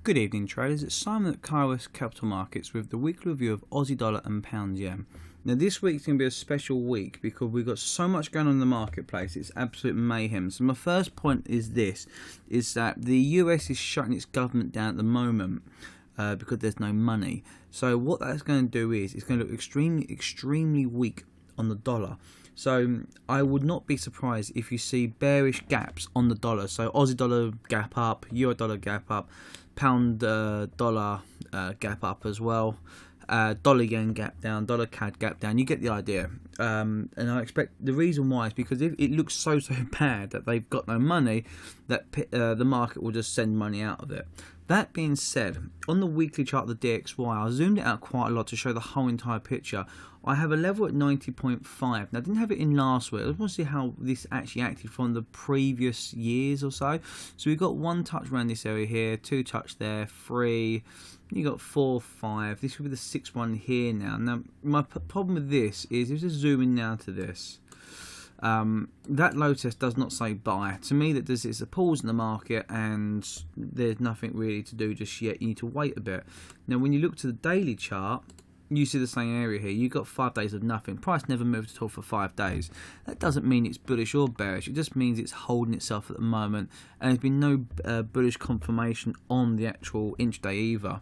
Good evening traders, it's Simon at Kairos Capital Markets with the weekly review of Aussie dollar and pound yen. Now this week's going to be a special week because we've got so much going on in the marketplace, it's absolute mayhem. So my first point is this, is that the US is shutting its government down at the moment because there's no money. So what that's going to do is, it's going to look extremely weak on the dollar. So I would not be surprised if you see bearish gaps on the dollar. So Aussie dollar gap up, Euro dollar gap up, pound dollar gap up as well, dollar yen gap down, dollar CAD gap down. You get the idea. And I expect the reason why is because if it looks so bad that they've got no money, that the market will just send money out of it. That being said, on the weekly chart of the DXY, I zoomed it out quite a lot to show the whole entire picture. I have a level at 90.5. Now, I didn't have it in last week. I just want to see how this actually acted from the previous years or so. So we've got one touch around this area here, two touch there, three. You got 4, 5. This will be the 6th one here now. Now, my problem with this is, if I just zoom in now to this, that low test does not say buy. To me, that does is a pause in the market and there's nothing really to do just yet. You need to wait a bit. Now, when you look to the daily chart, you see the same area here. You've got 5 days of nothing. Price never moved at all for 5 days. That doesn't mean it's bullish or bearish. It just means it's holding itself at the moment, and there's been no bullish confirmation on the actual intraday either.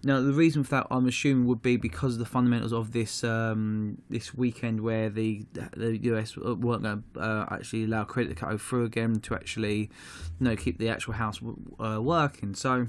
Now, the reason for that, I'm assuming, would be because of the fundamentals of this this weekend, where the US weren't going to actually allow credit to go through again to actually, keep the actual house working. So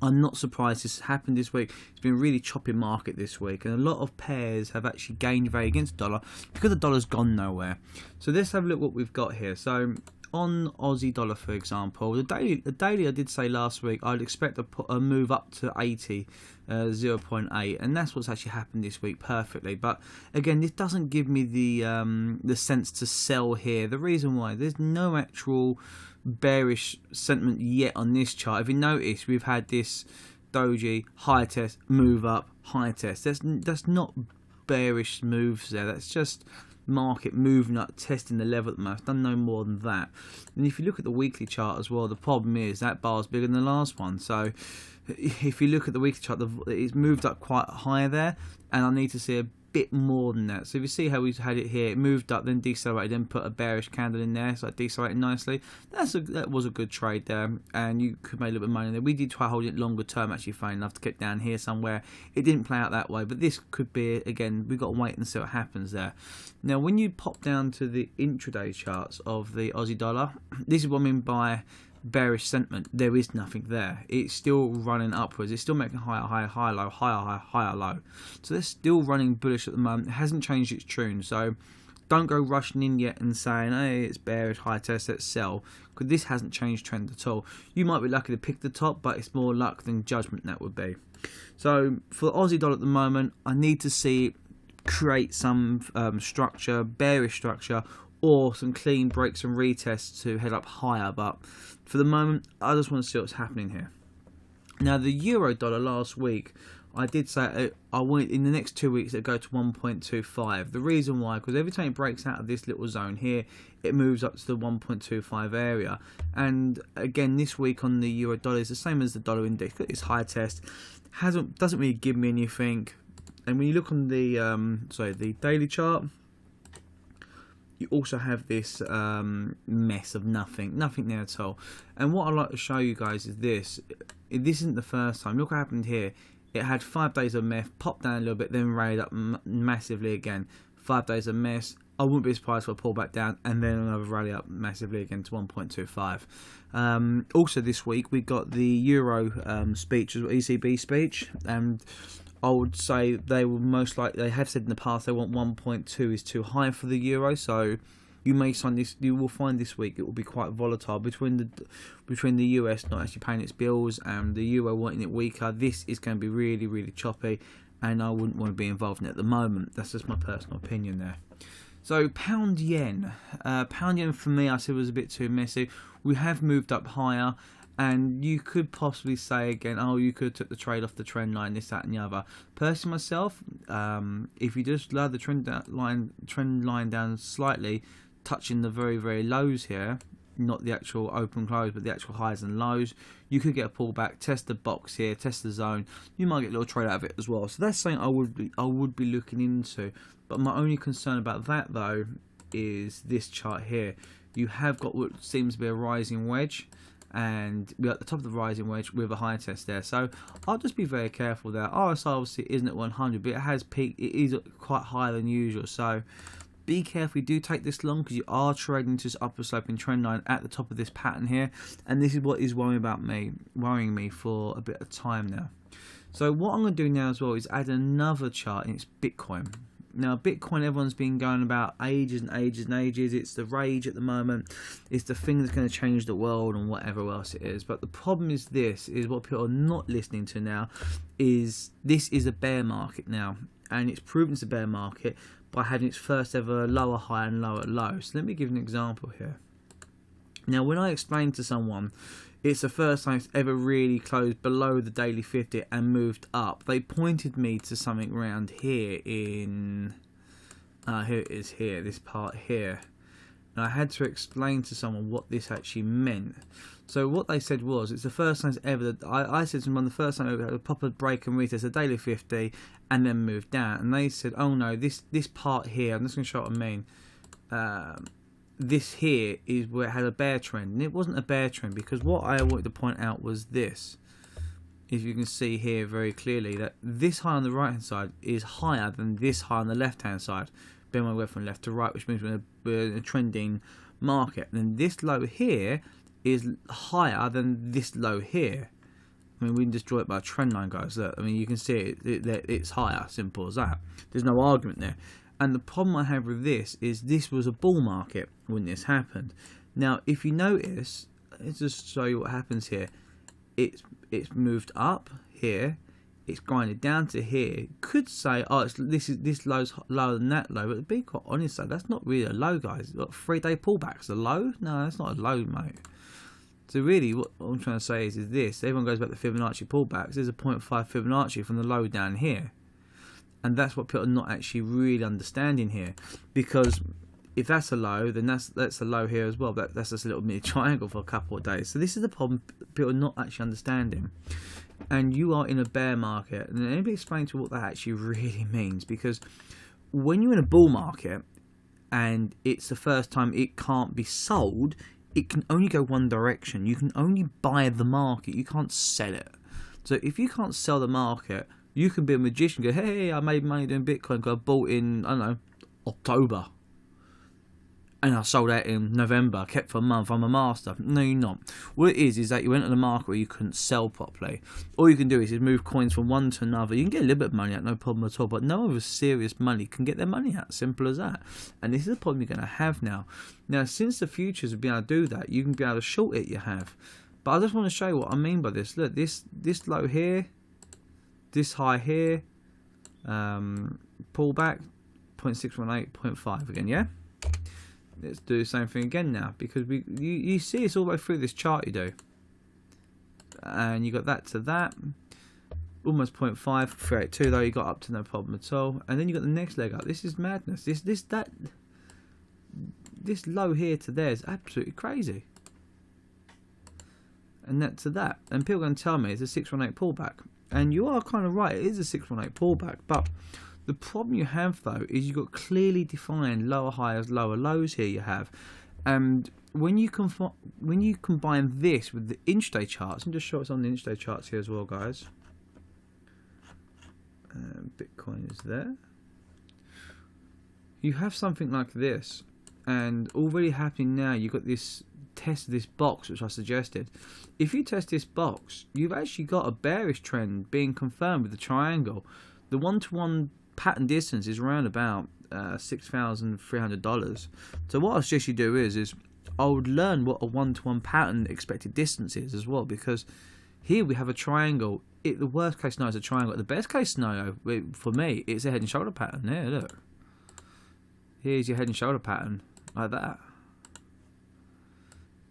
I'm not surprised this happened this week. It's been a really choppy market this week, and a lot of pairs have actually gained value against the dollar because the dollar's gone nowhere. So let's have a look what we've got here. So on Aussie dollar, for example, the daily I did say last week I'd expect a move up to 80, 0.8, and that's what's actually happened this week perfectly. But again, this doesn't give me the sense to sell here. The reason why, there's no actual bearish sentiment yet on this chart. If you notice, we've had this doji high test, move up, high test. That's not bearish moves there. That's just market moving up, testing the level at the moment. Done no more than that. And if you look at the weekly chart as well, the problem is that bar's bigger than the last one. So if you look at the weekly chart, it's moved up quite high there, and I need to see a bit more than that. So if you see how we had it here, it moved up, then decelerated, then put a bearish candle in there, so it decelerated nicely. That was a good trade there, and you could make a little bit of money there. We did try holding it longer term, actually, funny enough, to get down here somewhere. It didn't play out that way, but this could be, again, we've got to wait and see what happens there. Now, when you pop down to the intraday charts of the Aussie dollar, this is what I mean by bearish sentiment. There is nothing there. It's still running upwards. It's still making higher, higher, higher, low, higher, higher, higher, low. So they're still running bullish at the moment. It hasn't changed its tune. So don't go rushing in yet and saying, hey, it's bearish, high test, let's sell, because this hasn't changed trend at all. You might be lucky to pick the top, but it's more luck than judgment, that would be. So for the Aussie dollar at the moment, I need to see it create some structure, bearish structure, or some clean breaks and retests to head up higher. But for the moment, I just want to see what's happening here. Now, the euro dollar last week, I did say I want in the next 2 weeks it go to 1.25. The reason why, because every time it breaks out of this little zone here, it moves up to the 1.25 area. And again, this week on the euro dollar is the same as the dollar index. It's high test, doesn't really give me anything. And when you look on the the daily chart, you also have this mess of nothing there at all. And what I'd like to show you guys is this. This isn't the first time. Look what happened here. It had 5 days of mess, popped down a little bit, then rallied up massively again. 5 days of mess. I wouldn't be surprised for a pullback down, and then another rally up massively again to 1.25. Also this week, we got the Euro speech, ECB speech, and I would say they will most likely, they have said in the past they want 1.2 is too high for the euro, so you will find this week it will be quite volatile between the US not actually paying its bills and the euro wanting it weaker. This is going to be really, really choppy, and I wouldn't want to be involved in it at the moment. That's just my personal opinion there. So pound yen for me, I said, was a bit too messy. We have moved up higher, and you could possibly say again, oh, you could have took the trade off the trend line, this, that, and the other. Personally, myself, if you just lower the trend line down slightly, touching the very, very lows here, not the actual open close, but the actual highs and lows. You could get a pullback, test the box here, test the zone. You might get a little trade out of it as well. So that's something I would be looking into. But my only concern about that though is this chart here. You have got what seems to be a rising wedge, and we're at the top of the rising wedge with a high test there. So I'll just be very careful there. RSI obviously isn't at 100, but it has peaked. It is quite higher than usual. So be careful. You do take this long because you are trading to this upward sloping trend line at the top of this pattern here, and this is what is worrying me for a bit of time now. So what I'm going to do now as well is add another chart, and it's Bitcoin. Now, Bitcoin, everyone's been going about ages and ages and ages. It's the rage at the moment. It's the thing that's going to change the world and whatever else it is. But the problem is this, is what people are not listening to now, is this is a bear market now. And it's proven it's a bear market by having its first ever lower high and lower low. So let me give you an example here. Now, when I explain to someone it's the first time it's ever really closed below the daily 50 and moved up, they pointed me to something around here in here it is, here, this part here, and I had to explain to someone what this actually meant. So what they said was, it's the first time it's ever that I said to them, the first time we had a proper break and retest a daily 50 and then moved down, and they said, oh no, this part here, I'm just going to show what I mean. This here is where it had a bear trend, and it wasn't a bear trend, because what I wanted to point out was this. If you can see here very clearly that this high on the right hand side is higher than this high on the left hand side. Bear my way from left to right, which means we're in a trending market. And then this low here is higher than this low here. I mean, we can just draw it by a trend line, guys. Look, I mean, you can see it's higher, simple as that. There's no argument there. And the problem I have with this is this was a bull market when this happened. Now, if you notice, let's just show you what happens here. It's moved up here. It's grinded down to here. Could say, oh, this low's lower than that low, but to be quite honest, though, that's not really a low, guys. It's got 3-day pullbacks. A low? No, that's not a low, mate. So really, what I'm trying to say is this. Everyone goes back to Fibonacci pullbacks. There's a 0.5 Fibonacci from the low down here. And that's what people are not actually really understanding here, because if that's a low, then that's a low here as well. That's just a little mini triangle for a couple of days. So this is the problem people are not actually understanding. And you are in a bear market, and let me explain to you what that actually really means. Because when you're in a bull market and it's the first time it can't be sold, it can only go one direction. You can only buy the market. You can't sell it. So if you can't sell the market, you can be a magician and go, hey, I made money doing Bitcoin because I bought in, I don't know, October. And I sold out in November, kept for a month, I'm a master. No, you're not. What it is that you went on the market where you couldn't sell properly. All you can do is move coins from one to another. You can get a little bit of money out, no problem at all. But no one with serious money can get their money out, simple as that. And this is the problem you're going to have now. Now, since the futures have been able to do that, you can be able to short it, you have. But I just want to show you what I mean by this. Look, this low here, this high here, pullback, 0.618, 0.5 again, yeah? Let's do the same thing again now, because you see it's all the way through this chart you do. And you got that to that, almost 0.5, 382 though, you got up to no problem at all. And then you got the next leg up. This is madness. This low here to there is absolutely crazy. And that to that. And people are going to tell me it's a 618 pullback. And you are kind of right, it is a 618 pullback, but the problem you have though is you've got clearly defined lower highs, lower lows here you have. And when you combine this with the intraday charts, and just show us on the intraday charts here as well, guys. Bitcoin is there. You have something like this, and already happening now, you've got this test this box which I suggested. If you test this box, you've actually got a bearish trend being confirmed with the triangle. The one-to-one pattern distance is around about $6,300. So what I suggest you do is I would learn what a one-to-one pattern expected distance is as well, because here we have a triangle. The worst case scenario is a triangle. The best case scenario for me is a head and shoulder pattern. There, look. Here's your head and shoulder pattern like that.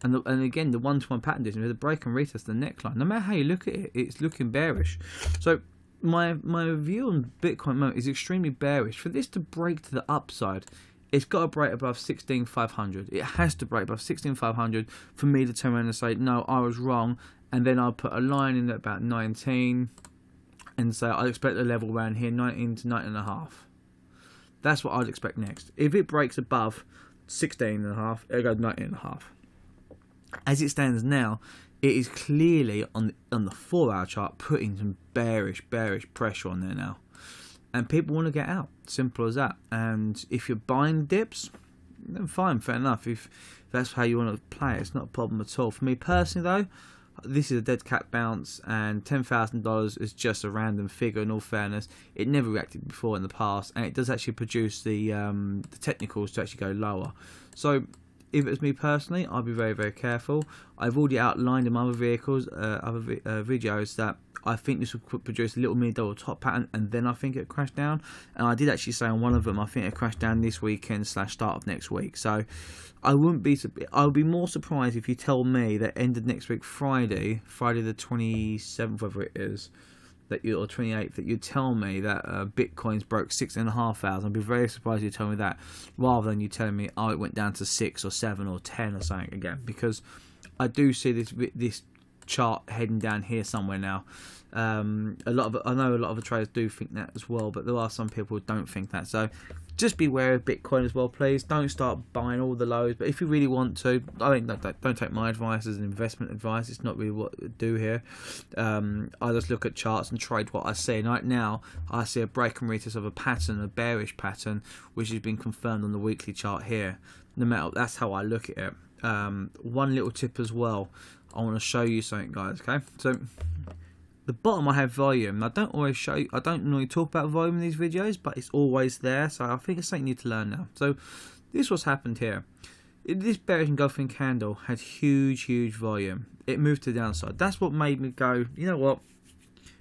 And again, the one-to-one pattern distance with a break and retest the neckline. No matter how you look at it, it's looking bearish. So my view on Bitcoin moment is extremely bearish. For this to break to the upside, it's got to break above 16,500. It has to break above 16,500 for me to turn around and say, no, I was wrong. And then I'll put a line in at about 19 and say, I expect the level around here, 19 to 19.5. That's what I'd expect next. If it breaks above 16.5, it'll go 19.5. As it stands now, it is clearly on the 4-hour chart putting some bearish pressure on there now. And people want to get out. Simple as that. And if you're buying dips, then fine, fair enough. If that's how you want to play it, it's not a problem at all. For me personally, though, this is a dead cat bounce, and $10,000 is just a random figure. In all fairness, it never reacted before in the past, and it does actually produce the technicals to actually go lower. So if it's me personally, I'll be very careful. I've already outlined in my other vehicles, videos, that I think this will produce a little mini double top pattern, and then I think it'll crash down. And I did actually say on one of them, I think it'll crash down this weekend / start of next week. So I would be more surprised if you tell me that end of next week, Friday the 27th, whether it is, or 28th, that you tell me that Bitcoin's broke 6,500. I'd be very surprised you tell me that, rather than you telling me, oh, it went down to 6 or 7 or 10 or something again, because I do see this chart heading down here somewhere now. I know a lot of the traders do think that as well, but there are some people who don't think that. So just be aware of Bitcoin as well, please. Don't start buying all the lows, but if you really want to, I mean, don't take my advice as an investment advice. It's not really what I do here. I just look at charts and trade what I see. And right now, I see a break and retest of a pattern, a bearish pattern, which has been confirmed on the weekly chart here. No matter, that's how I look at it. One little tip as well. I want to show you something, guys. Okay, so the bottom I have volume. I don't normally talk about volume in these videos, but it's always there. So I think it's something you need to learn now. So this is what's happened here. This bearish engulfing candle had huge volume. It moved to the downside. That's what made me go, you know what?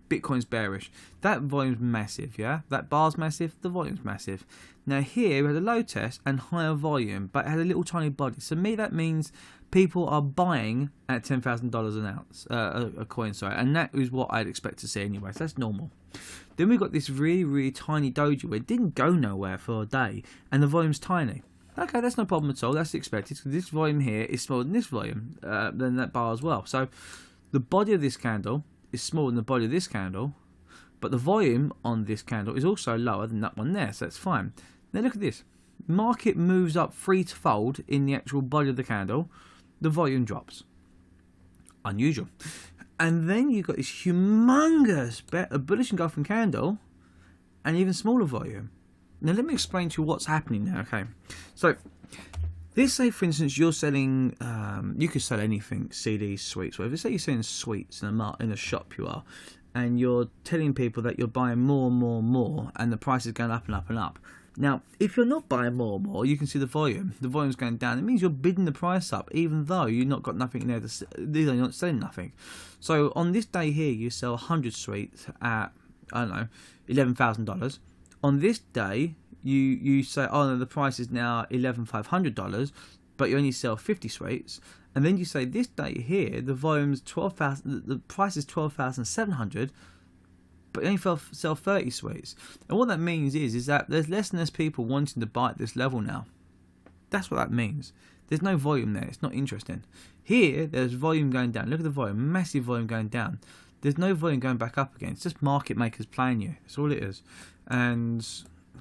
Bitcoin's bearish. That volume's massive, yeah? That bar's massive, the volume's massive. Now here, we had a low test and higher volume, but it had a little tiny body. So me, that means people are buying at $10,000 an ounce, a coin, sorry. And that is what I'd expect to see anyway, so that's normal. Then we got this really tiny doji where it didn't go nowhere for a day, and the volume's tiny. Okay, that's no problem at all, that's expected, because this volume here is smaller than this volume, than that bar as well. So the body of this candle is smaller than the body of this candle, but the volume on this candle is also lower than that one there, so that's fine. Now look at this. Market moves up threefold in the actual body of the candle. The volume drops. Unusual. And then you've got this humongous bullish engulfing candle and even smaller volume. Now let me explain to you what's happening now, okay? So let's say, for instance, you're selling, you could sell anything, CDs, sweets, whatever. Let's say you're selling sweets in a shop you are, and you're telling people that you're buying more, and the price is going up and up and up. Now, if you're not buying more, you can see the volume. The volume's going down. It means you're bidding the price up, even though you've not got nothing in there. You're not selling nothing. So on this day here, you sell 100 sweets at, I don't know, $11,000. On this day, you say, oh no, the price is now $11,500, but you only sell 50 sweets. And then you say this day here, the volume's 12,000. The price is 12,700. But you only sell 30 sweets. And what that means is that there's less and less people wanting to buy at this level now. That's what that means. There's no volume there. It's not interesting. Here, there's volume going down. Look at the volume. Massive volume going down. There's no volume going back up again. It's just market makers playing you. That's all it is. And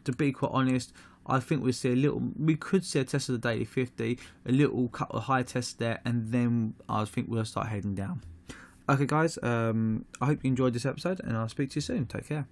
to be quite honest, I think we could see a test of the daily 50, a little couple of high tests there, and then I think we'll start heading down. Okay guys, I hope you enjoyed this episode, and I'll speak to you soon. Take care.